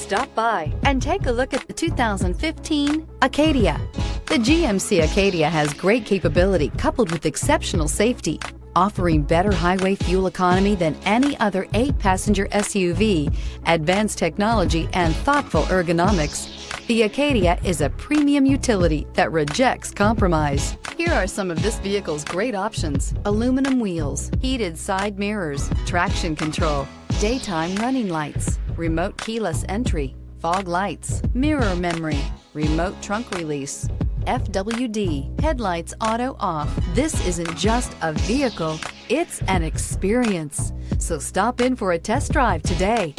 Stop by and take a look at the 2015 Acadia. The GMC Acadia has great capability coupled with exceptional safety, offering better highway fuel economy than any other 8-passenger SUV, advanced technology, and thoughtful ergonomics. The Acadia is a premium utility that rejects compromise. Here are some of this vehicle's great options: aluminum wheels, heated side mirrors, traction control, daytime running lights, remote keyless entry, fog lights, mirror memory, remote trunk release, FWD, headlights auto off. This isn't just a vehicle, it's an experience. So stop in for a test drive today.